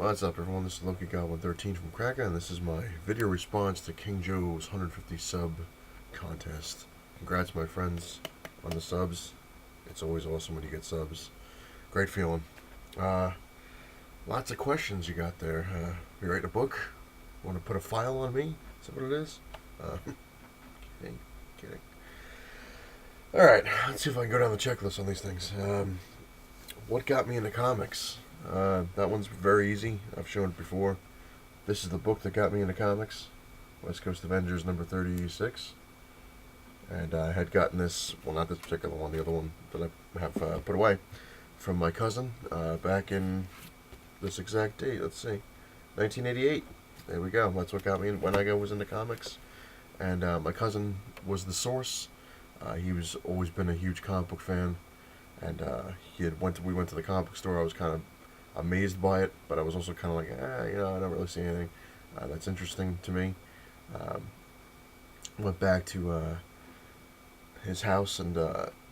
What's up, everyone? This is Loki Goblin 13 from Kraken, and this is my video response to King Joe's 150 sub contest. Congrats, my friends, on the subs. It's always awesome when you get subs. Great feeling. Lots of questions you got there. You writing a book? Want to put a file on me? Is that what it is? Kidding. Alright, let's see if I can go down the checklist on these things. What got me into comics? That one's very easy. I've shown it before. This is the book that got me into comics. West Coast Avengers number 36. And I had gotten this, well, not this particular one, the other one that I have put away, from my cousin back in this exact date. Let's see, 1988. There we go. That's what got me in, when I was into comics. And my cousin was the source. He was always been a huge comic book fan. And we went to the comic book store. I was kind of amazed by it, but I was also kind of like, I don't really see anything that's interesting to me. Went back to his house, and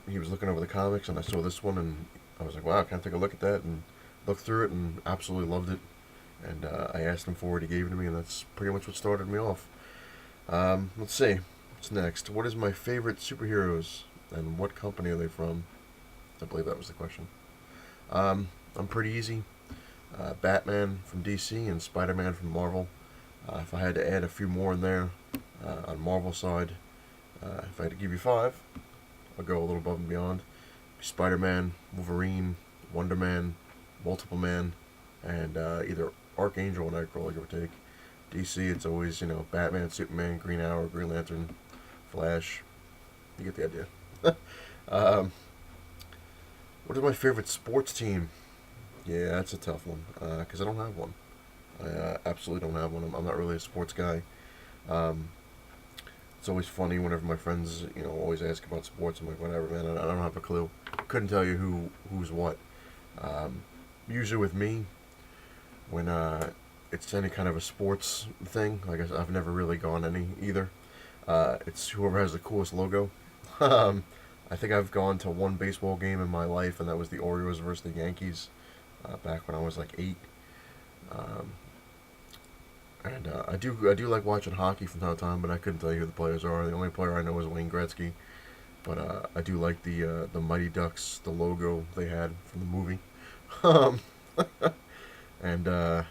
he was looking over the comics, and I saw this one, and I was like, wow, can I take a look at that? And looked through it, and absolutely loved it. And I asked him for it, he gave it to me, and that's pretty much what started me off. Let's see, what's next? What is my favorite superheroes, and what company are they from? I believe that was the question. I'm pretty easy. Batman from DC and Spider-Man from Marvel. If I had to add a few more in there on Marvel side, if I had to give you 5, I'll go a little above and beyond. Spider-Man, Wolverine, Wonder Man, Multiple Man, and either Archangel or Nightcrawler, give or take. DC, it's always, Batman, Superman, Green Arrow, Green Lantern, Flash. You get the idea. What is my favorite sports team? Yeah, that's a tough one, because I don't have one. I absolutely don't have one. I'm not really a sports guy. It's always funny whenever my friends, always ask about sports. I'm like, whatever, man, I don't have a clue. Couldn't tell you who's what. Usually with me, when it's any kind of a sports thing, like I've never really gone any either. It's whoever has the coolest logo. I think I've gone to one baseball game in my life, and that was the Orioles versus the Yankees back when I was like 8. And I do like watching hockey from time to time, but I couldn't tell you who the players are. The only player I know is Wayne Gretzky. But I do like the Mighty Ducks, the logo they had from the movie. And the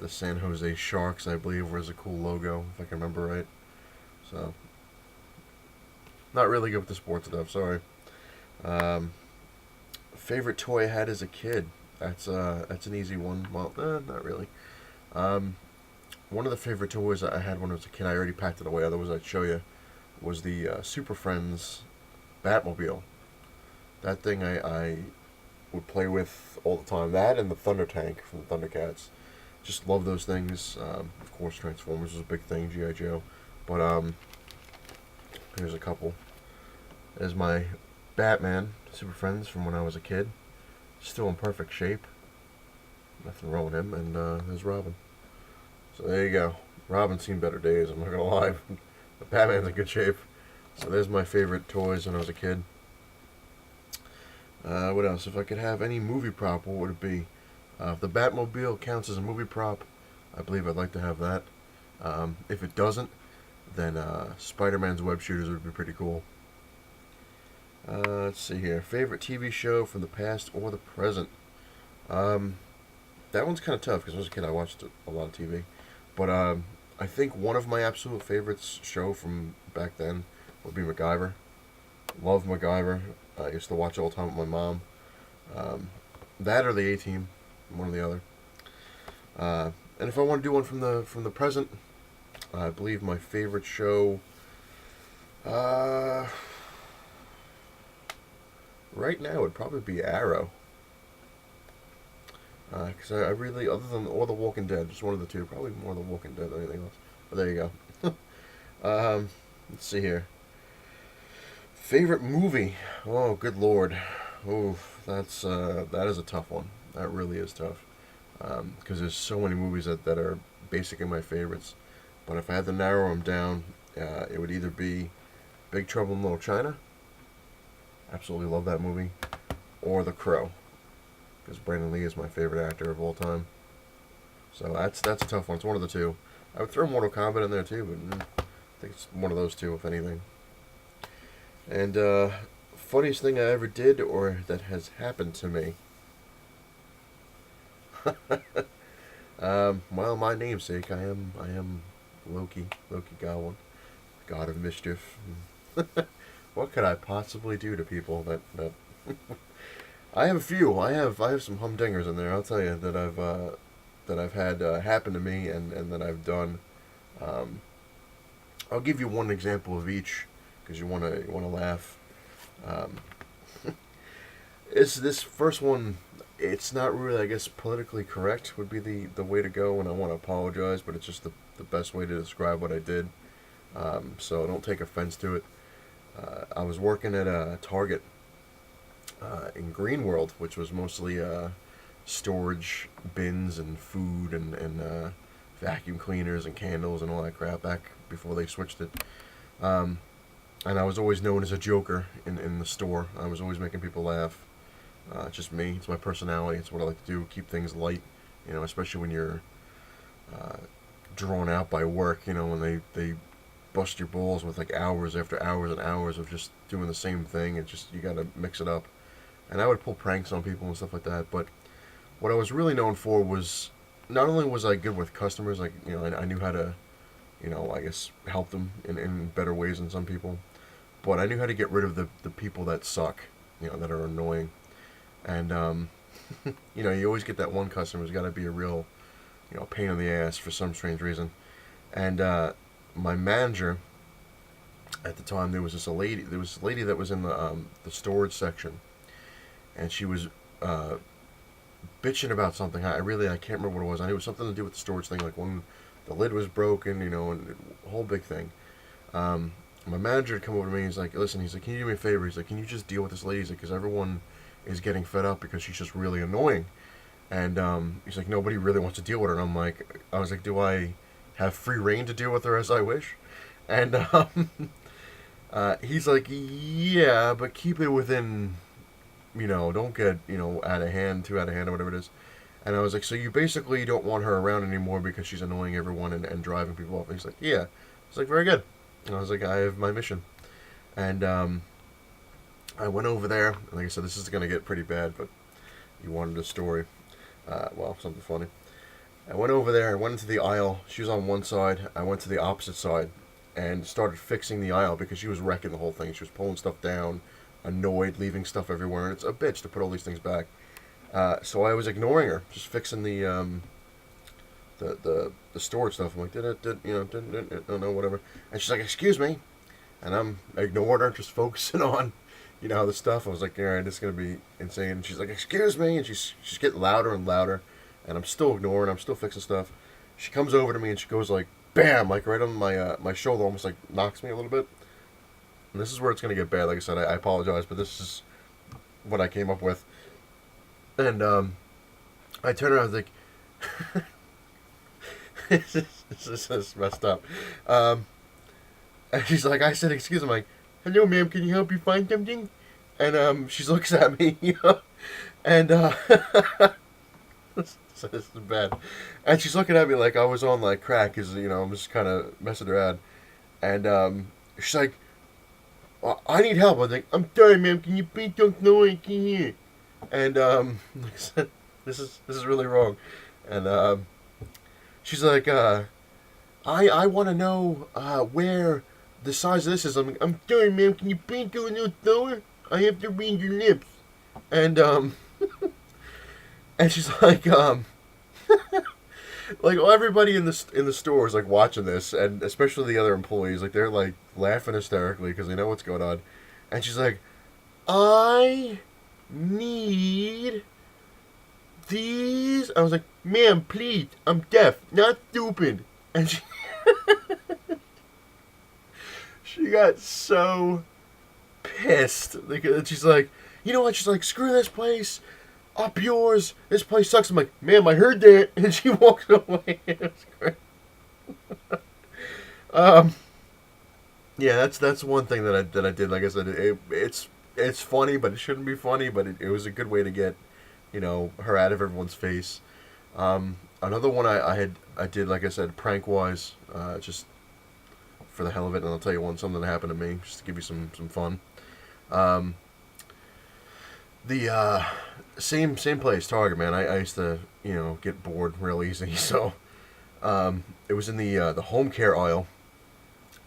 San Jose Sharks, I believe, was a cool logo, if I can remember right. So, not really good with the sports stuff, sorry. Favorite toy I had as a kid? That's an easy one. Well, not really. One of the favorite toys I had when I was a kid, I already packed it away, otherwise I'd show you, was the Super Friends Batmobile. That thing I would play with all the time. That and the Thunder Tank from the Thundercats. Just love those things. Of course, Transformers was a big thing, G.I. Joe. But here's a couple. There's my Batman Super Friends from when I was a kid. Still in perfect shape. Nothing wrong with him. And there's Robin. So there you go. Robin's seen better days, I'm not going to lie. But Batman's in good shape. So there's my favorite toys when I was a kid. What else? If I could have any movie prop, what would it be? If the Batmobile counts as a movie prop, I believe I'd like to have that. If it doesn't, then Spider-Man's web shooters would be pretty cool. Let's see here. Favorite TV show from the past or the present? That one's kind of tough because when I was a kid I watched a lot of TV. But I think one of my absolute favorites show from back then would be MacGyver. Love MacGyver. I used to watch it all the time with my mom. That or the A-Team, one or the other. And if I want to do one from the present, I believe my favorite show right now would probably be Arrow. Because I really, other than, or The Walking Dead, just one of the two, probably more The Walking Dead than anything else. But there you go. Let's see here. Favorite movie? Oh, good lord. Oh, that is a tough one. That really is tough. Because there's so many movies that are basically my favorites. But if I had to narrow them down, it would either be Big Trouble in Little China. Absolutely love that movie. Or The Crow. Because Brandon Lee is my favorite actor of all time. So that's a tough one. It's one of the two. I would throw Mortal Kombat in there too, but I think it's one of those two, if anything. And funniest thing I ever did or that has happened to me. Well, my namesake, I am Loki Goblin, God of Mischief. What could I possibly do to people that I have a few. I have some humdingers in there. I'll tell you that I've had happen to me and that I've done. Um, I'll give you one example of each because you wanna laugh. Um, is this first one? It's not really, I guess, politically correct would be the way to go, and I want to apologize, but it's just the best way to describe what I did. So don't take offense to it. I was working at a Target in Greenworld, which was mostly storage bins and food and vacuum cleaners and candles and all that crap back before they switched it. Um, and I was always known as a joker in the store. I was always making people laugh. It's just me. It's my personality. It's what I like to do. Keep things light, especially when you're uh, drawn out by work. When they bust your balls with like hours after hours and hours of just doing the same thing. And just you got to mix it up. And I would pull pranks on people and stuff like that. But what I was really known for was not only was I good with customers, like I knew how to, I guess help them in better ways than some people, but I knew how to get rid of the people that suck, that are annoying. And you always get that one customer who's got to be a real, pain in the ass for some strange reason. And my manager at the time, there was this a lady. There was a lady that was in the storage section, and she was bitching about something. I can't remember what it was. I knew it was something to do with the storage thing, like when the lid was broken, and a whole big thing. My manager had come over to me. He's like, "Listen," he's like, "Can you do me a favor?" He's like, "Can you just deal with this lady?" He's like, "Because everyone is getting fed up because she's just really annoying." And he's like, "Nobody really wants to deal with her." And I was like, "Do I have free reign to deal with her as I wish?" And he's like, "Yeah, but keep it within, don't get, out of hand, too out of hand, or whatever it is." And I was like, "So you basically don't want her around anymore because she's annoying everyone and driving people off?" And he's like, "Yeah." It's like, "Very good." And I was like, "I have my mission." And I went over there. And like I said, this is going to get pretty bad, but you wanted a story. Well, something funny. I went over there. I went into the aisle. She was on one side. I went to the opposite side and started fixing the aisle because she was wrecking the whole thing. She was pulling stuff down, annoyed, leaving stuff everywhere. And it's a bitch to put all these things back. So I was ignoring her, just fixing the storage stuff. I'm like, no, whatever. And she's like, "Excuse me," and I'm ignoring her, just focusing on, the stuff. I was like, "All right, this is gonna be insane." And she's like, "Excuse me," and she's getting louder and louder, and I'm still ignoring. I'm still fixing stuff. She comes over to me and she goes like, bam, like right on my shoulder, almost like knocks me a little bit. And this is where it's gonna get bad. Like I said, I apologize, but this is what I came up with. And I turn around and like, this is messed up. And she's like, I said, "Excuse me." I'm like, "Hello, ma'am, can you help you find something?" And she looks at me, and this is bad. And she's looking at me like I was on like crack, cause I'm just kind of messing around. And she's like, "I need help." I was like, "I'm sorry, ma'am, can you please don't know I can hear?" And like I said, this is really wrong. And she's like, I want to know where the size of this is." I'm sorry, ma'am, can you please do a little slower? I have to read your lips. And and she's like, like everybody in the store is like watching this, and especially the other employees, like they're like laughing hysterically because they know what's going on. And she's like, "I need these." I was like, "Ma'am, please, I'm deaf, not stupid." And she got so pissed. Like, and she's like, "You know what?" She's like, "Screw this place. Up yours. This place sucks." I'm like, "Ma'am, I heard that." And she walks away. It was great. Um, yeah, that's one thing that I did. Like I said, it's funny, but it shouldn't be funny. But it was a good way to get, her out of everyone's face. Another one I did, like I said, prank wise, just for the hell of it, and I'll tell you one something that happened to me just to give you some fun. Um, the same place, Target, man. I used to get bored real easy, so it was in the home care aisle,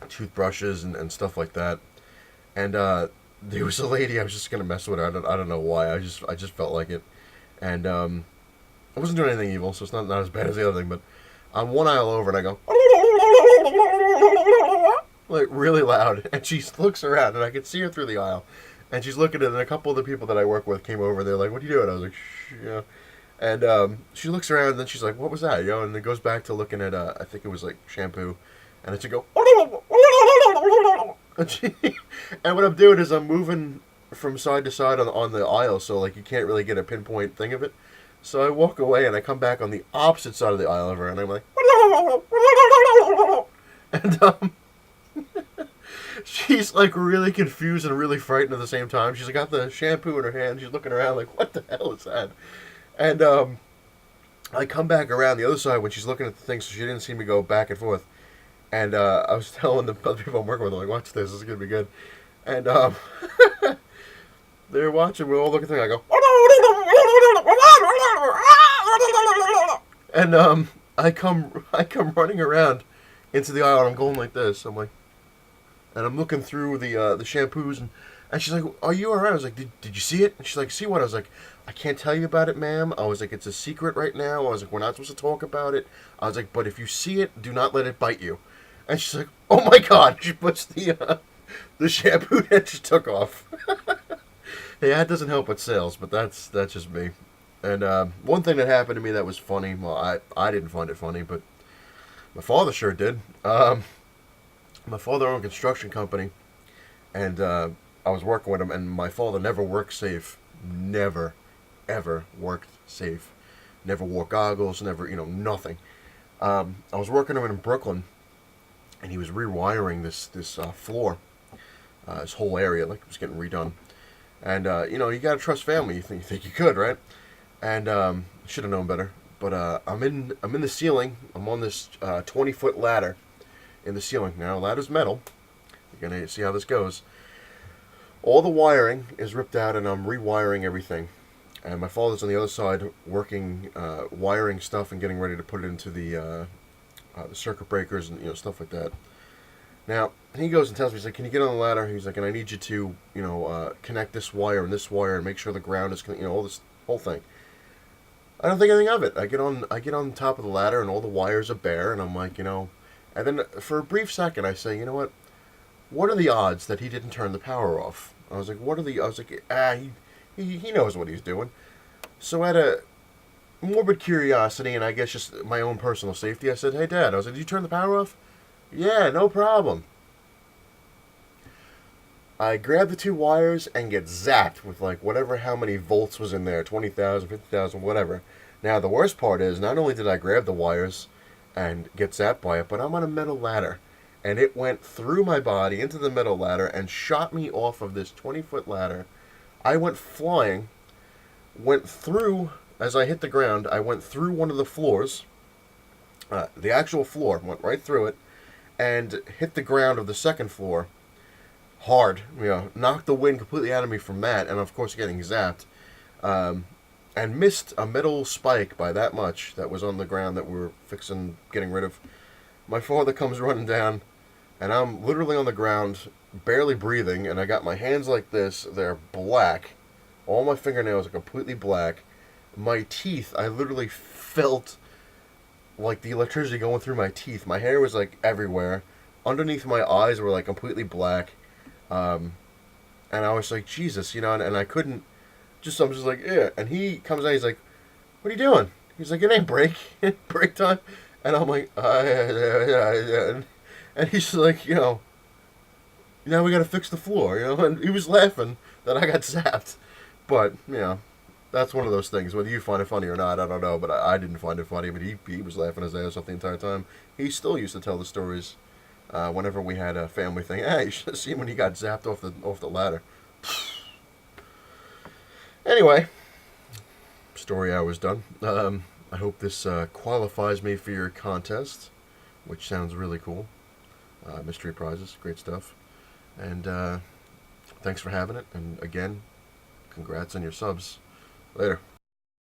toothbrushes and stuff like that, and there was a lady. I was just gonna mess with her. I don't know why. I just felt like it, and I wasn't doing anything evil, so it's not as bad as the other thing. But I'm one aisle over, and I go like really loud, and she looks around, and I could see her through the aisle, and she's looking at it, and a couple of the people that I work with came over. They're like, "What are you doing?" I was like, "Shh," And she looks around, and then she's like, "What was that?" And it goes back to looking at I think it was like shampoo, and it's a go. And, and what I'm doing is I'm moving from side to side on the aisle, so like you can't really get a pinpoint thing of it. So I walk away and I come back on the opposite side of the aisle of her, and I'm like, and she's like really confused and really frightened at the same time. She's got the shampoo in her hand. She's looking around like, what the hell is that? And I come back around the other side when she's looking at the thing, so she didn't see me go back and forth. And I was telling the other people I'm working with, I'm like, watch this is gonna be good. And they're watching. We're all looking at the thing. I go, and I come running around into the aisle, and I'm going like this. I'm like, and I'm looking through the shampoos, and she's like, "Are you alright?" I was like, "Did you see it?" And she's like, "See what?" I was like, "I can't tell you about it, ma'am." I was like, "It's a secret right now." I was like, "We're not supposed to talk about it." I was like, "But if you see it, do not let it bite you." And she's like, "Oh my god!" She puts the shampoo that she took off. Yeah, it doesn't help with sales, but that's just me. And one thing that happened to me that was funny. Well, I didn't find it funny, but my father sure did. My father owned a construction company, and I was working with him, and my father never worked safe. Never, ever worked safe. Never wore goggles, never, nothing. I was working with him in Brooklyn, and he was rewiring this floor, this whole area, like it was getting redone. And, you gotta trust family. You think you could, right? And should have known better. But I'm in the ceiling. I'm on this 20-foot ladder in the ceiling. Now, ladder's metal. You're gonna see how this goes. All the wiring is ripped out, and I'm rewiring everything. And my father's on the other side working, wiring stuff and getting ready to put it into the circuit breakers and stuff like that. Now, he goes and tells me, he's like, "Can you get on the ladder?" He's like, "And I need you to, connect this wire and this wire and make sure the ground is, all this whole thing." I don't think anything of it. I get on top of the ladder and all the wires are bare, and I'm like, and then for a brief second I say, "You know what are the odds that he didn't turn the power off?" I was like, he knows what he's doing. So out of morbid curiosity and I guess just my own personal safety, I said, "Hey, Dad," I was like, "Did you turn the power off?" "Yeah, no problem." I grab the two wires and get zapped with like whatever how many volts was in there, 20,000, 50,000, whatever. Now the worst part is not only did I grab the wires and get zapped by it, but I'm on a metal ladder. And it went through my body into the metal ladder and shot me off of this 20-foot ladder. I went flying, went through, as I hit the ground, I went through one of the floors. The actual floor, went right through it, and hit the ground of the second floor hard. Knocked the wind completely out of me from that, and of course getting zapped. And missed a metal spike by that much that was on the ground that we were getting rid of. My father comes running down, and I'm literally on the ground, barely breathing, and I got my hands like this. They're black. All my fingernails are completely black. My teeth, I literally felt like the electricity going through my teeth. My hair was like everywhere. Underneath my eyes were like completely black. And I was like, Jesus, and I couldn't, I'm just like, yeah. And he comes out, he's like, "What are you doing?" He's like, "It ain't break time." And I'm like, yeah. And he's like, "Now we gotta fix the floor," and he was laughing that I got zapped. But, that's one of those things. Whether you find it funny or not, I don't know, but I didn't find it funny, but he was laughing his ass off the entire time. He still used to tell the stories whenever we had a family thing. "Hey, you should have seen when he got zapped off the ladder." Anyway, story hour's done. I hope this qualifies me for your contest, which sounds really cool. Mystery prizes, great stuff. And thanks for having it. And again, congrats on your subs. Later.